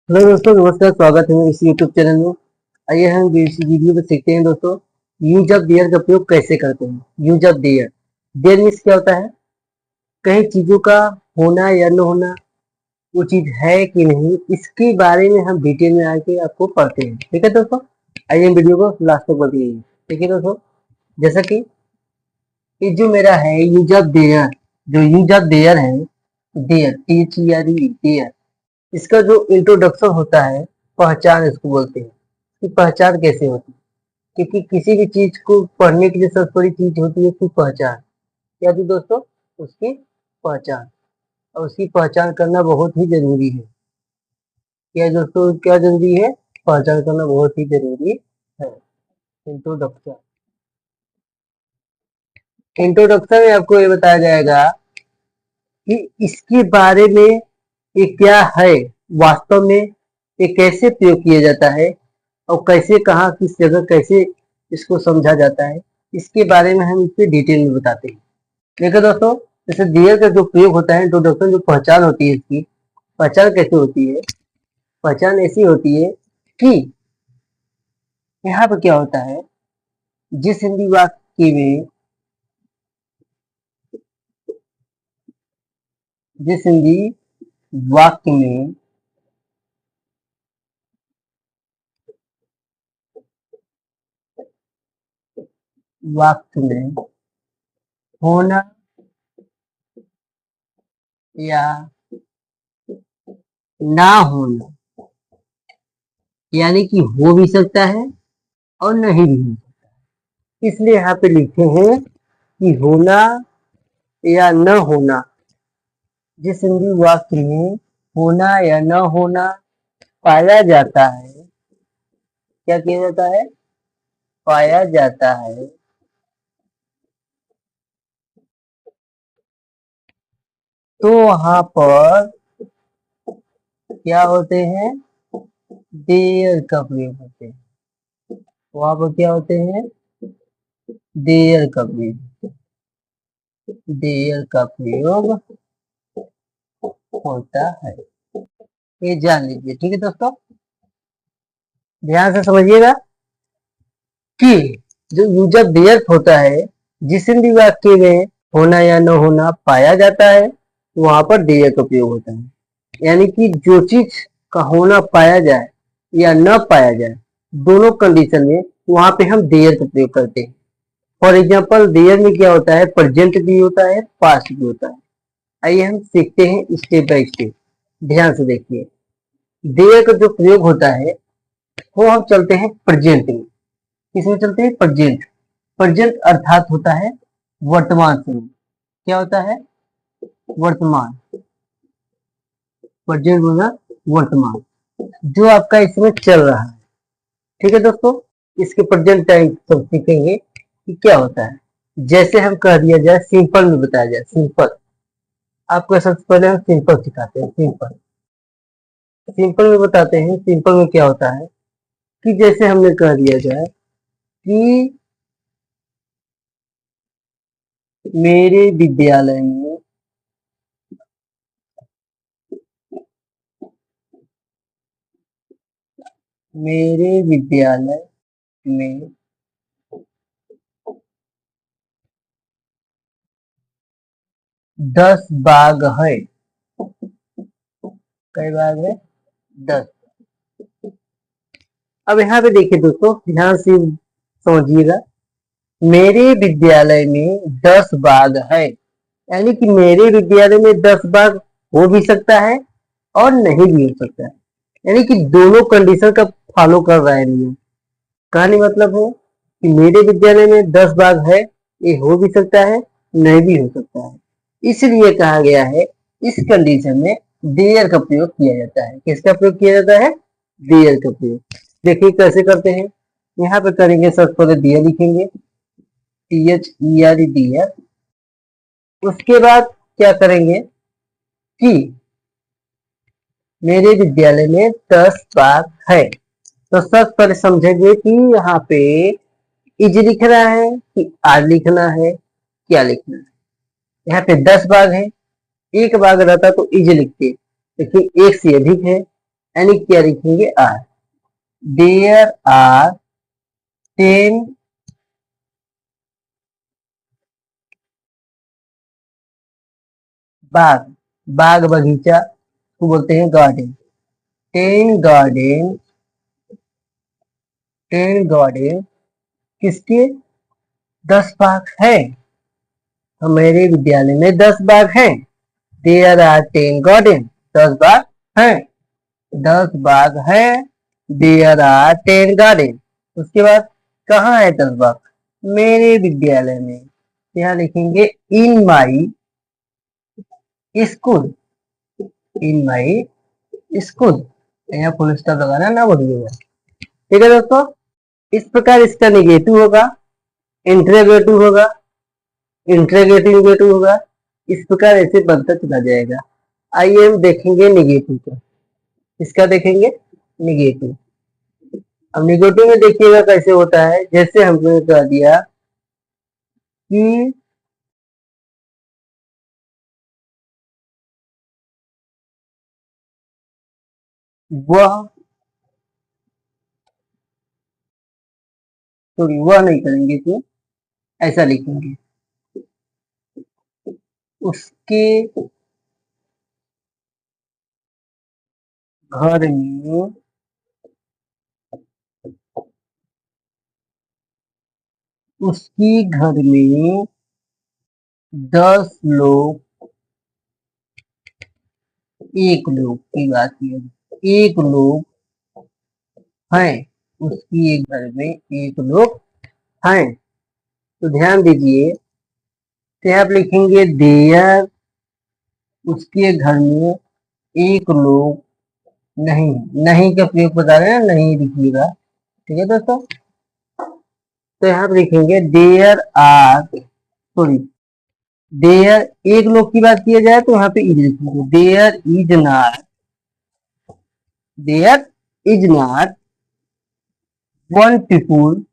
Hello दोस्तों, नमस्कार। स्वागत है मेरे इस यूट्यूब चैनल में। आइए हम इस वीडियो में सीखते हैं दोस्तों, यूज ऑफ देयर का प्रयोग कैसे करते हैं। Use of there, there means क्या होता है, कई चीजों का होना या न होना, वो चीज है कि नहीं, इसके बारे में हम डिटेल में आके आपको पढ़ते हैं। ठीक है दोस्तों, आइए हम वीडियो को लास्ट तक बढ़िए। ठीक है दोस्तों, जैसा कि ये जो मेरा है यूज ऑफ देयर, जो यूज ऑफ देयर है, देयर THERE देयर, इसका जो इंट्रोडक्शन होता है, पहचान इसको बोलते हैं कि पहचान कैसे होती है। क्योंकि किसी भी चीज को पढ़ने के लिए सबसे बड़ी चीज होती है उसकी पहचान। क्या थी दोस्तों? उसकी पहचान। और उसकी पहचान करना बहुत ही जरूरी है। क्या दोस्तों, क्या जरूरी है? पहचान करना बहुत ही जरूरी है। इंट्रोडक्शन, इंट्रोडक्शन में आपको ये बताया जाएगा कि इसके बारे में ये क्या है, वास्तव में ये कैसे प्रयोग किया जाता है और कैसे, कहाँ, किस जगह कैसे इसको समझा जाता है, इसके बारे में हम इसके डिटेल में बताते हैं। देखो दोस्तों, जैसे देयर का जो प्रयोग होता है, इंट्रोडक्शन, जो पहचान होती है इसकी, पहचान कैसे होती है? पहचान ऐसी होती है कि यहाँ पर क्या होता है, जिस हिंदी वाक्य में, जिस हिंदी वाक्य में वाक्य में होना या ना होना, यानी कि हो भी सकता है और नहीं भी हो सकता, इसलिए यहाँ पे लिखे हैं कि होना या न होना, जिस हिंदी वाक्य में होना या न होना पाया जाता है, क्या किया जाता है? पाया जाता है, तो वहां पर क्या होते हैं? देयर का प्रयोग होते हैं। वहां पर क्या होते हैं? देयर का प्रयोग, देयर का प्रयोग होता है। ये जान लीजिए। ठीक है दोस्तों, ध्यान से समझिएगा कि जो यूज ऑफ देयर होता है, जिस हिंदी वाक्य में होना या न होना पाया जाता है, वहां पर देयर का प्रयोग होता है। यानी कि जो चीज का होना पाया जाए या न पाया जाए, दोनों कंडीशन में वहां पे हम देयर का प्रयोग करते हैं। फॉर एग्जाम्पल, देयर में क्या होता है? प्रेजेंट भी होता है, पास्ट भी होता है। आइए हम सीखते हैं स्टेप बाय स्टेप। ध्यान से देखिए, देयर का जो प्रयोग होता है वो हम चलते हैं प्रेजेंट में। किसमें चलते हैं? प्रेजेंट। प्रेजेंट अर्थात होता है वर्तमान समय। क्या होता है? वर्तमान। प्रेजेंट होना वर्तमान, जो आपका इसमें चल रहा है। ठीक है दोस्तों, इसके प्रेजेंट टाइम सब सीखेंगे कि क्या होता है। जैसे हम कह दिया जाए, सिंपल में बताया जाए, सिंपल। आपको सबसे पहले हम सिंपल सिखाते हैं। सिंपल, सिंपल में बताते हैं। सिंपल में क्या होता है कि जैसे हमने कह दिया जाए कि मेरे विद्यालय में, मेरे विद्यालय में 10 बाग है। कई बाग है? 10। अब यहाँ पे देखिए दोस्तों, ध्यान से समझिएगा। मेरे विद्यालय में 10 बाग है, यानी कि मेरे विद्यालय में 10 बाग हो भी सकता है और नहीं भी हो सकता है। यानी कि दोनों कंडीशन का फॉलो कर रहा है नियम। कहने मतलब है कि मेरे विद्यालय में 10 बाग है, ये हो भी सकता है, नहीं भी हो सकता है। इसलिए कहा गया है, इस कंडीशन में देयर का प्रयोग किया जाता है। किसका प्रयोग किया जाता है? देयर का प्रयोग। देखिए कैसे करते हैं। यहाँ पे करेंगे, सबसे पहले दियर लिखेंगे, THERE दियर। उसके बाद क्या करेंगे कि मेरे विद्यालय में 10 बाग है। तो सबसे पहले समझेंगे कि यहाँ पे इज लिखना है कि आर लिखना है, क्या लिखना है। यहाँ पे 10 बाग है, एक बाग रहता तो इज लिखते, लेकिन एक से अधिक है यानी क्या लिखेंगे आर। देयर आर 10 बाग, बाग बगीचा को बोलते हैं गार्डन। 10 गार्डन, 10 गार्डन किसके? 10 बाग है। हमारे विद्यालय में 10 बाग हैं। देयर आर 10 गार्डन, 10 बाग हैं, 10 बाग है। There are 10 garden. उसके बाद कहाँ है 10 बाग? मेरे विद्यालय में। यहाँ लिखेंगे in my school, in my school. यहाँ फुल स्टॉप लगाना ना भूलिएगा। ठीक है दोस्तों, इस प्रकार इसका निगेटिव होगा, इंटरोगेटिव होगा, इंटरोगेटिव होगा। इस प्रकार ऐसे बनता चला जाएगा। आइए हम देखेंगे निगेटिव का। इसका देखेंगे निगेटिव। अब निगेटिव में देखिएगा कैसे होता है। जैसे हमने कह दिया कि वह, सॉरी वह नहीं करेंगे, तो ऐसा लिखेंगे उसके घर में उसकी घर में 10 लोग, एक लोग की बात की, एक लोग हैं। उसकी एक घर में एक लोग हैं। तो ध्यान दीजिए, तो आप लिखेंगे देयर, उसके घर में एक लोग नहीं, नहीं का प्रयोग बता रहे हैं, नहीं लिखिएगा। ठीक है दोस्तों, तो यहाँ पे लिखेंगे देयर आर, सॉरी देयर, एक लोग की बात किया जाए तो यहाँ पे इज लिखेंगे। There is not, there is not one people,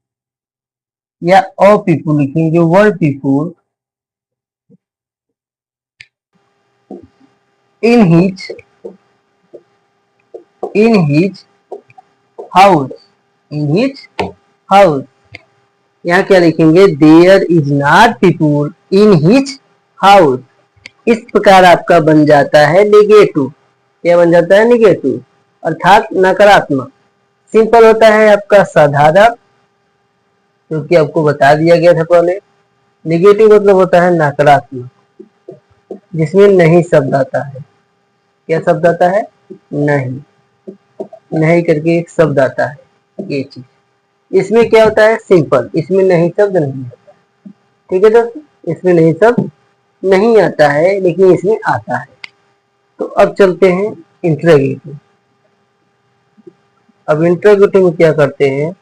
या ऑ पीपुल लिखेंगे, one people in his, in his house, in his house. यहाँ क्या लिखेंगे? There is not people in his house. इस प्रकार आपका बन जाता है नेगेटिव। क्या बन जाता है? नेगेटिव, अर्थात नकारात्मक। सिंपल होता है आपका साधारण, क्योंकि आपको बता दिया गया था पहले। नेगेटिव मतलब होता है नकारात्मक, जिसमें नहीं शब्द आता है। क्या शब्द आता है? नहीं, नहीं करके एक शब्द आता है, ये चीज। इसमें क्या होता है? सिंपल, इसमें नहीं शब्द नहीं आता। ठीक है दोस्तों, इसमें नहीं शब्द नहीं आता है, लेकिन इसमें आता है। तो अब चलते हैं इंट्रोगेटिव। अब इंट्रोगेटिव में क्या करते हैं?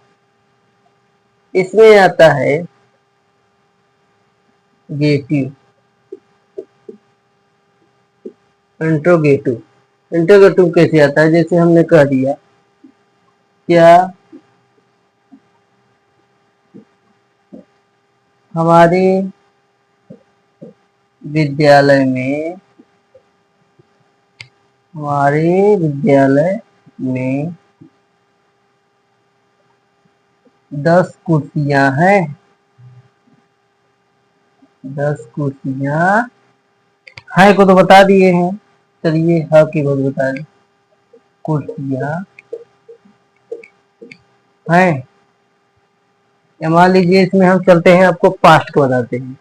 इसमें आता है गेटिव, इंट्रोगेटिव। इंट्रोगेटिव कैसे आता है? जैसे हमने कह दिया, क्या हमारे विद्यालय में, हमारे विद्यालय में 10 कुर्सियां हैं, 10 कुर्सियां हैं को तो बता दिए हैं। चलिए हाँ की बात बता दें, कुर्सियां हैं। या मान लीजिए इसमें हम चलते हैं, आपको पास्ट को बताते हैं।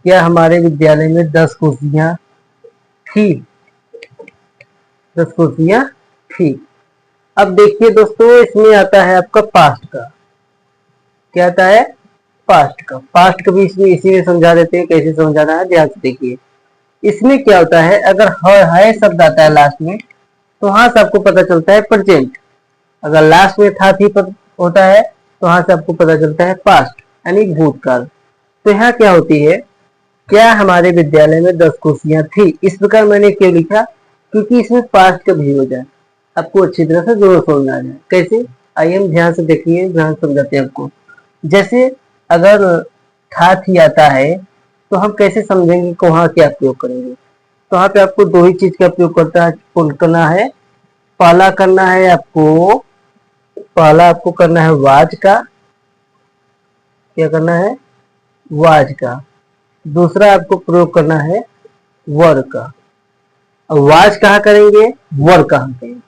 क्या हमारे विद्यालय में 10 कुर्सियां थी, 10 कुर्सियां थी। अब देखिए दोस्तों, इसमें आता है आपका पास्ट का। क्या आता है? पास्ट का। पास्ट को भी इसमें इसी में समझा देते हैं, कैसे समझाना है ध्यान से देखिए। इसमें क्या होता है? अगर है शब्द आता है लास्ट में, तो वहां से आपको पता चलता है प्रेजेंट। अगर लास्ट में था थी पर होता है, तो वहां से आपको पता चलता है पास्ट, यानी भूतकाल। तो यहाँ क्या होती है? क्या हमारे विद्यालय में 10 कुर्सियां थी। इस प्रकार मैंने क्यों लिखा? क्योंकि इसमें पास्ट का भी हो जाए, आपको अच्छी तरह से जरूर समझ आ जाए। कैसे? आइए हम ध्यान से देखिए, ध्यान समझाते हैं आपको। जैसे अगर था थी आता है, तो हम कैसे समझेंगे कि वहां क्या प्रयोग करेंगे? तो वहां पे आपको दो ही चीज का प्रयोग करना है। पहला करना है आपको, पहला आपको करना है वाज का, क्या करना है, वाज का। दूसरा आपको प्रयोग करना है वर का। अब वाज कहाँ करेंगे, वर कहाँ करेंगे।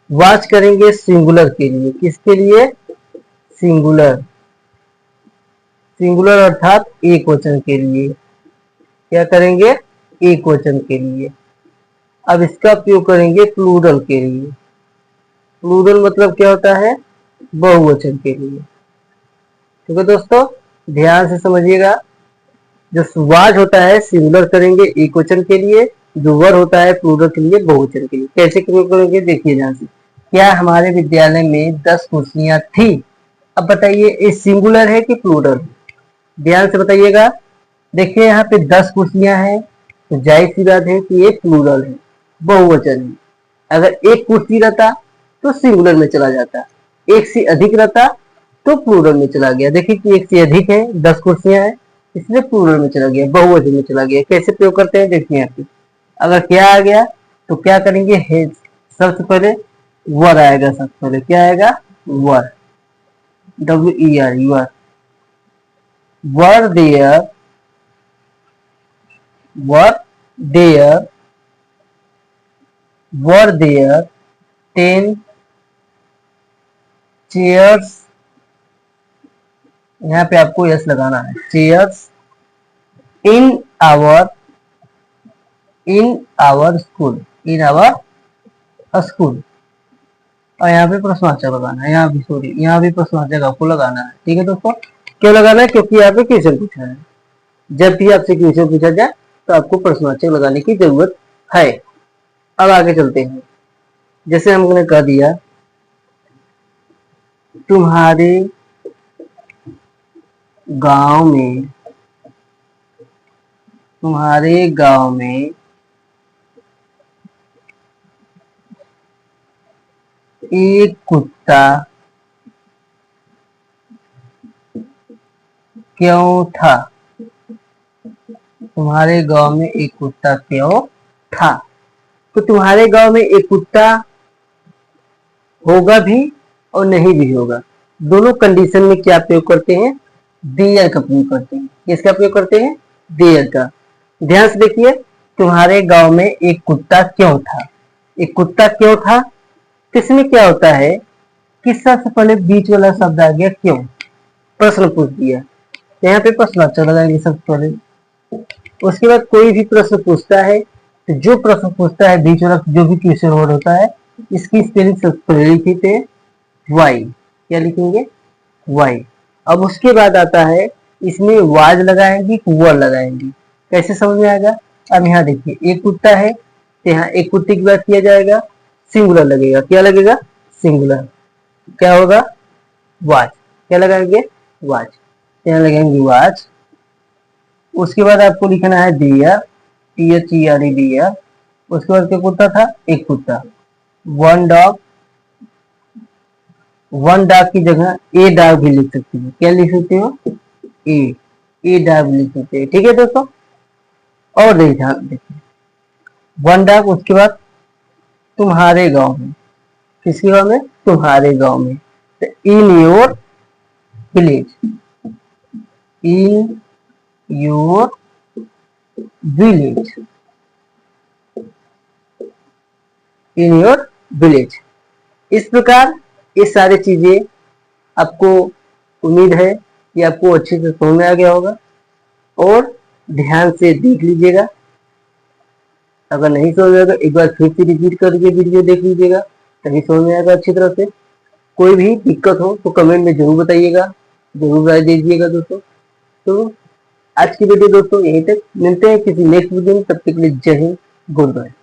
वाज करेंगे सिंगुलर के लिए, किसके लिए, सिंगुलर, सिंगुलर अर्थात एक वचन के लिए। क्या करेंगे, एक वचन के लिए। अब इसका प्रयोग करेंगे प्लूरल के लिए। प्लूरल मतलब क्या होता है, बहुवचन के लिए। ठीक है दोस्तों, ध्यान से समझिएगा। जो वाज होता है सिंगुलर करेंगे एक वचन के लिए, जो वर होता है प्लूरल के लिए, बहुवचन के लिए। कैसे प्रयोग करेंगे देखिए ध्यान से। क्या हमारे विद्यालय में 10 कुर्सियां थी। अब बताइए ये सिंगुलर है कि प्लूरल, ध्यान से बताइएगा। देखिए यहाँ पे 10 कुर्सियां हैं, तो जाहिर सी बात है कि ये प्लूरल है, बहुवचन है। अगर एक कुर्सी रहता तो सिंगुलर में चला जाता, एक से अधिक रहता तो प्लूरल में चला गया। देखिए कि एक से अधिक है, 10 कुर्सियां हैं, इसलिए प्लूरल में चला गया, बहुवचन में चला गया। कैसे प्रयोग करते हैं देखिए यहाँ पे। अगर क्या आ गया तो क्या करेंगे, है सबसे पहले वर आएगा, सबसे पहले क्या आएगा, were, WER, were. Were there, were there, were there 10 chairs, यहाँ पे आपको यस लगाना है, chairs in our, in our school, in our school. और यहाँ पे प्रश्नवाचक लगाना है, यहाँ भी सॉरी, यहाँ भी प्रश्नवाचक आपको लगाना है। ठीक है दोस्तों, क्यों लगाना है, क्योंकि यहाँ पे क्वेश्चन पूछा है। जब भी आपसे क्वेश्चन पूछा जाए तो आपको प्रश्नवाचक लगाने की जरूरत है। अब आगे चलते हैं। जैसे हमने कह दिया तुम्हारे गांव में, तुम्हारे गांव में एक कुत्ता क्यों था। तुम्हारे गांव में एक कुत्ता क्यों था। तो तुम्हारे गांव में एक कुत्ता होगा भी और नहीं भी होगा, दोनों कंडीशन में क्या प्रयोग करते हैं, देयर का प्रयोग करते हैं। किसका प्रयोग करते हैं, देयर का। ध्यान से देखिए, तुम्हारे गांव में एक कुत्ता क्यों था। एक कुत्ता क्यों था, किसमें क्या होता है कि सबसे पहले बीच वाला शब्द आ गया क्यों, प्रश्न पूछ दिया, यहाँ पे प्रश्नवाचक लगाएंगे सबसे पहले। उसके बाद कोई भी प्रश्न पूछता है तो जो प्रश्न पूछता है बीच वाला जो भी क्वेश्चन वर्ड होता है, इसकी स्पेलिंग सबसे पहले लिखते हैं वाई, क्या लिखेंगे, वाई। अब उसके बाद आता है इसमें वाज लगाएंगे, वर लगाएंगे। कैसे समझ में आएगा, अब यहाँ देखिए एक कुत्ता है तो यहाँ एक कुत्ते की बात किया जाएगा, सिंगुलर लगेगा, क्या लगेगा, सिंगुलर। क्या होगा, वाज, क्या लगाएंगे, वाज, यहाँ लगाएंगे वाज। उसके बाद आपको लिखना है दिया, THERE दिया। उसके बाद क्या कुत्ता था, एक कुत्ता, वन डॉग, वन डॉग की जगह ए डॉग भी लिख सकते हो, क्या लिख सकते हो, ए डॉग लिख सकते हैं। ठीक है दोस्तों, और देखिए वन डॉग। उसके बाद तुम्हारे गांव में, किसके गांव में, तुम्हारे गांव में, तो in your village, in your village, in your village. इस प्रकार ये सारी चीजें आपको, उम्मीद है कि आपको अच्छे से समझ में आ गया होगा, और ध्यान से देख लीजिएगा। अगर नहीं समझ में आएगा एक बार फिर से रिपीट करके वीडियो देख लीजिएगा, तभी समझ में आएगा अच्छी तरह से। कोई भी दिक्कत हो तो कमेंट में जरूर बताइएगा, जरूर राय दीजिएगा दोस्तों। तो आज की वीडियो दोस्तों यहीं तक, मिलते हैं किसी नेक्स्ट वीडियो में, तब तक के लिए जय हिंद, गुड बाय।